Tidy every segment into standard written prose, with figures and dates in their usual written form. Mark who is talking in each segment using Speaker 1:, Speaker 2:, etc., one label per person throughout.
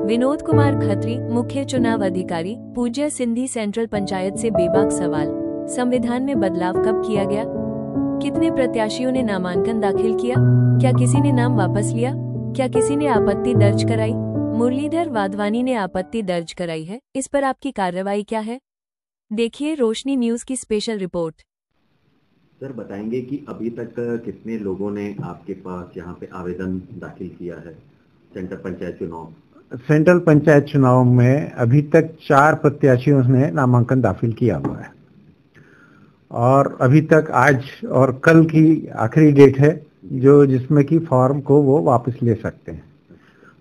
Speaker 1: विनोद कुमार खत्री, मुख्य चुनाव अधिकारी, पूज्य सिंधी सेंट्रल पंचायत से बेबाक सवाल। संविधान में बदलाव कब किया गया? कितने प्रत्याशियों ने नामांकन दाखिल किया? क्या किसी ने नाम वापस लिया? क्या किसी ने आपत्ति दर्ज कराई? मुरलीधर वाधवानी ने आपत्ति दर्ज कराई है, इस पर आपकी कार्रवाई क्या है? देखिए रोशनी न्यूज की स्पेशल रिपोर्ट।
Speaker 2: सर बताएंगे कि अभी तक कितने लोगों ने आपके पास यहाँ पे आवेदन दाखिल किया है सेंट्रल पंचायत चुनाव?
Speaker 3: सेंट्रल पंचायत चुनाव में अभी तक 4 प्रत्याशियों ने नामांकन दाखिल किया हुआ है और अभी तक आज और कल की आखिरी डेट है जो जिसमें कि फॉर्म को वो वापस ले सकते हैं।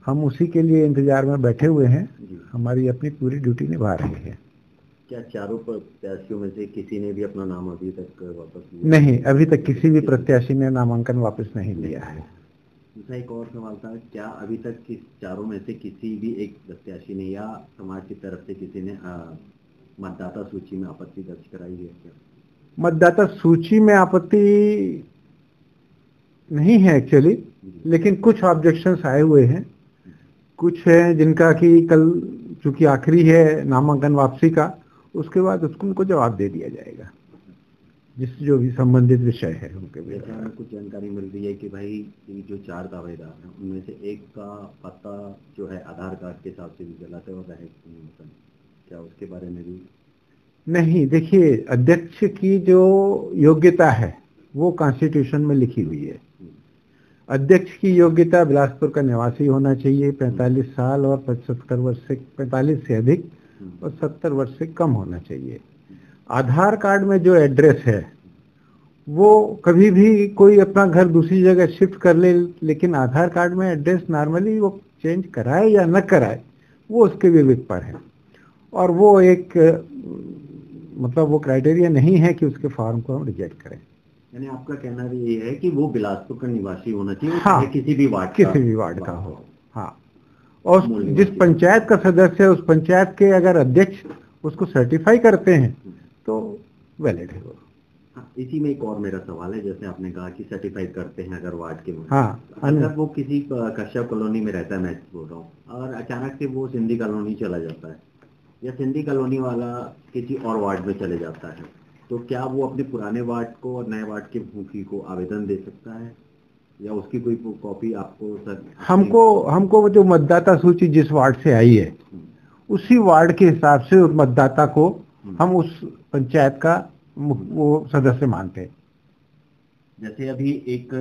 Speaker 3: हम उसी के लिए इंतजार में बैठे हुए हैं, हमारी अपनी पूरी ड्यूटी निभा रहे हैं।
Speaker 2: क्या चारों प्रत्याशियों में से किसी ने भी अपना नाम अभी तक वापस लिया?
Speaker 3: नहीं, अभी तक किसी भी प्रत्याशी ने नामांकन वापस नहीं लिया है।
Speaker 2: दूसरा एक और सवाल था, क्या अभी तक चारों में से किसी भी एक प्रत्याशी ने या समाज की तरफ से किसी ने मतदाता सूची में आपत्ति दर्ज कराई है क्या?
Speaker 3: मतदाता सूची में आपत्ति नहीं है एक्चुअली, लेकिन कुछ ऑब्जेक्शंस आए हुए हैं। कुछ है जिनका कि कल चूंकि आखिरी है नामांकन वापसी का, उसके बाद उसको उनको जवाब दे दिया जाएगा जो भी संबंधित विषय है उनके
Speaker 2: जैसे हमें कुछ जानकारी मिल रही है कि भाई ये जो 4 दावेदार हैं उनमें से एक का पता जो है आधार कार्ड के हिसाब से भी गलत है और रहे, क्या उसके बारे में भी?
Speaker 3: नहीं, देखिए अध्यक्ष की जो योग्यता है वो कॉन्स्टिट्यूशन में लिखी हुई है। अध्यक्ष की योग्यता बिलासपुर का निवासी होना चाहिए, 45 साल और 75 वर्ष से 45 से अधिक और 70 वर्ष से कम होना चाहिए। आधार कार्ड में जो एड्रेस है वो कभी भी कोई अपना घर दूसरी जगह शिफ्ट कर ले, लेकिन आधार कार्ड में एड्रेस नॉर्मली वो चेंज कराए या न कराए वो उसके विवेक पर है और वो एक मतलब वो क्राइटेरिया नहीं है कि उसके फॉर्म को हम रिजेक्ट करें।
Speaker 2: यानी आपका कहना भी ये है कि वो बिलासपुर का निवासी होना चाहिए,
Speaker 3: हाँ,
Speaker 2: किसी भी वार्ड का हो।
Speaker 3: हाँ, और जिस पंचायत का सदस्य है उस पंचायत के अगर अध्यक्ष उसको सर्टिफाई करते हैं तो वैलिड है वो।
Speaker 2: हाँ, इसी में एक और मेरा सवाल है, जैसे आपने कहा कि सर्टिफाई करते हैं अगर वार्ड के,
Speaker 3: हाँ,
Speaker 2: अगर वो किसी कश्यप कॉलोनी में रहता है, मैं बोल रहा हूँ, और अचानक से वो सिंधी कॉलोनी चला जाता है या सिंधी कॉलोनी वाला किसी और वार्ड में चले जाता है, तो क्या वो अपने पुराने वार्ड को और नए वार्ड के मुखी को आवेदन दे सकता है या उसकी कोई कॉपी आपको? सर
Speaker 3: हमको जो मतदाता सूची जिस वार्ड से आई है उसी वार्ड के हिसाब से उस मतदाता को हम उस पंचायत का वो सदस्य मानते हैं।
Speaker 2: जैसे अभी एक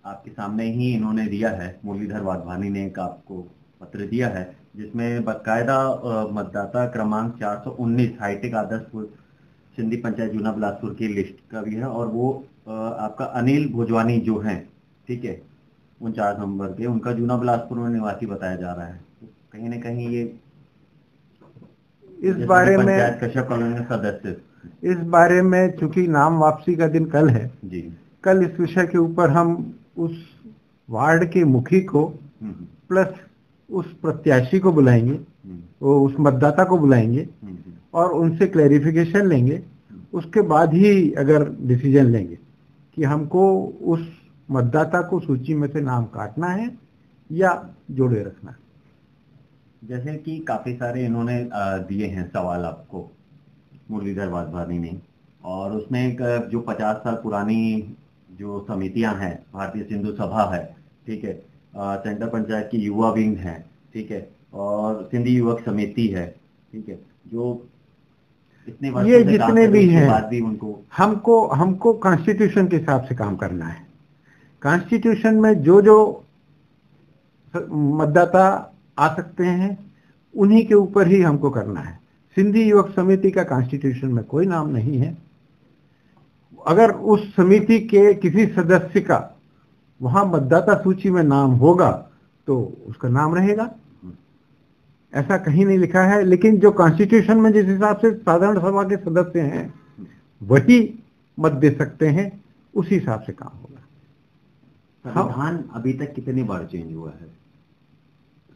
Speaker 2: आपके सामने ही इन्होंने दिया है, मुरलीधर वाधवानी ने एक आपको पत्र दिया है जिसमें बाकायदा मतदाता क्रमांक 419 हाईटेक आदर्श सिंधी पंचायत जूना बिलासपुर की लिस्ट का भी है और वो आपका अनिल भोजवानी जो हैं, ठीक है, 49 नंबर के, उनका जूना बिलासपुर में निवासी बताया जा रहा है। तो कहीं ना कहीं ये
Speaker 3: इस बारे में
Speaker 2: कश्यप कॉलोनी सदस्य,
Speaker 3: इस बारे में चूंकि नाम वापसी का दिन कल है
Speaker 2: जी, कल
Speaker 3: इस विषय के ऊपर हम उस वार्ड के मुखी को प्लस उस प्रत्याशी को बुलाएंगे, वो उस मतदाता को बुलाएंगे और उनसे क्लैरिफिकेशन लेंगे। उसके बाद ही अगर डिसीजन लेंगे कि हमको उस मतदाता को सूची में से नाम काटना है या जोड़े रखना है।
Speaker 2: जैसे कि काफी सारे इन्होंने दिए हैं सवाल आपको मुरलीधर वाधवानी ने, और उसमें एक जो 50 साल पुरानी जो समितियां हैं, भारतीय सिंधु सभा है, ठीक है, सेंट्रल पंचायत की युवा विंग है, ठीक है, और सिंधी युवक समिति है, ठीक है, जो इतने वर्षों
Speaker 3: ये जितने भी हैं
Speaker 2: भी उनको
Speaker 3: हमको कॉन्स्टिट्यूशन के हिसाब से काम करना है। कॉन्स्टिट्यूशन में जो मतदाता आ सकते हैं उन्हीं के ऊपर ही हमको करना है। सिंधी युवक समिति का कॉन्स्टिट्यूशन में कोई नाम नहीं है। अगर उस समिति के किसी सदस्य का वहां मतदाता सूची में नाम होगा तो उसका नाम रहेगा, ऐसा कहीं नहीं लिखा है। लेकिन जो कॉन्स्टिट्यूशन में जिस हिसाब से साधारण सभा के सदस्य हैं वही मत दे सकते हैं, उसी हिसाब से काम होगा।
Speaker 2: संविधान अभी तक कितनी बार चेंज हुआ है?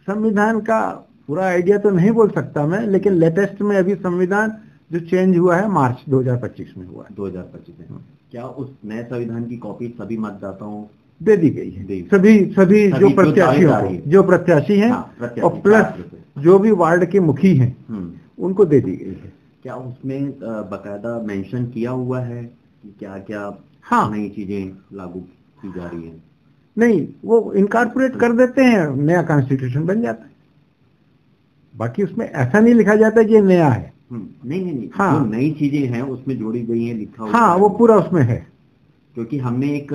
Speaker 3: संविधान का पूरा आइडिया तो नहीं बोल सकता मैं, लेकिन लेटेस्ट में अभी संविधान जो चेंज हुआ है मार्च 2025 में हुआ है।
Speaker 2: 2025 में क्या उस नए संविधान की कॉपी सभी मतदाताओं
Speaker 3: दे दी गई है
Speaker 2: दी।
Speaker 3: सभी जो प्रत्याशियों
Speaker 2: दावेदार
Speaker 3: को,
Speaker 2: हैं।
Speaker 3: जो प्रत्याशी हैं,
Speaker 2: हाँ, प्रत्याशी,
Speaker 3: और प्लस
Speaker 2: 4 रुपए।
Speaker 3: जो भी वार्ड के मुखी हैं उनको दे दी गई है।
Speaker 2: क्या उसमें बकायदा मेंशन किया हुआ है कि क्या क्या
Speaker 3: हाँ।
Speaker 2: नई चीजें लागू की जा रही हैं?
Speaker 3: नहीं, वो इनकॉर्पोरेट कर देते हैं, नया कॉन्स्टिट्यूशन बन जाता है। बाकी उसमें ऐसा नहीं लिखा जाता कि ये नया है।
Speaker 2: नहीं।
Speaker 3: हाँ।
Speaker 2: जो नई चीजें हैं उसमें जोड़ी गई हैं, लिखा हुआ
Speaker 3: हाँ,
Speaker 2: है।
Speaker 3: वो पूरा उसमें है।
Speaker 2: क्योंकि हमने एक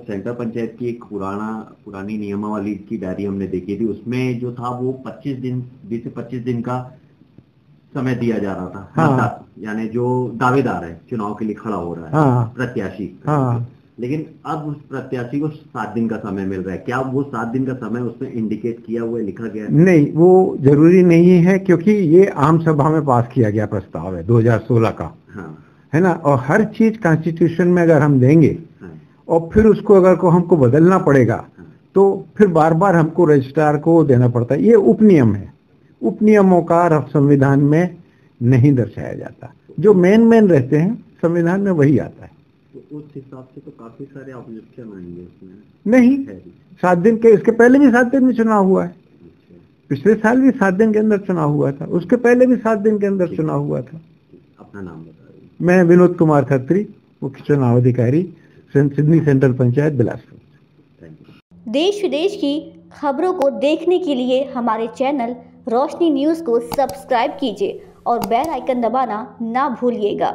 Speaker 2: सेंटर पंचायत की एक पुरानी नियमावली की डायरी हमने देखी थी, उसमें जो था वो 20 से 25 दिन का समय दिया जा रहा था।
Speaker 3: हाँ।
Speaker 2: यानी जो दावेदार है, चुनाव के लिए खड़ा हो रहा है,
Speaker 3: हाँ।
Speaker 2: प्रत्याशी।
Speaker 3: हाँ।
Speaker 2: लेकिन अब उस प्रत्याशी को 7 दिन का समय मिल रहा है। क्या वो 7 दिन का समय उसमें इंडिकेट किया हुआ है, लिखा गया है?
Speaker 3: नहीं, वो जरूरी नहीं है, क्योंकि ये आम सभा में पास किया गया प्रस्ताव है 2016 का।
Speaker 2: हाँ।
Speaker 3: है ना। और हर चीज कॉन्स्टिट्यूशन में अगर हम देंगे और फिर उसको अगर को हमको बदलना पड़ेगा तो फिर बार बार हमको रजिस्ट्रार को देना पड़ता है। ये उपनियम है, उपनियमों का संविधान में नहीं दर्शाया जाता। जो मेन रहते हैं संविधान में वही आता है।
Speaker 2: तो उस हिसाब से तो काफी सारे ऑब्जेक्शन आएंगे उसमें।
Speaker 3: नहीं, 7 दिन के, इसके पहले भी 7 दिन में चुनाव हुआ है। पिछले साल भी 7 दिन के अंदर चुनाव हुआ था, उसके पहले भी 7 दिन के अंदर चुनाव हुआ था।
Speaker 2: अपना नाम बता रही?
Speaker 3: मैं विनोद कुमार खत्री, मुख्य चुनाव अधिकारी, सिडनी सेंट्रल पंचायत, बिलासपुर।
Speaker 4: देश विदेश की खबरों को देखने के लिए हमारे चैनल रोशनी न्यूज़ को सब्सक्राइब कीजिए और बेल आइकन दबाना ना भूलिएगा।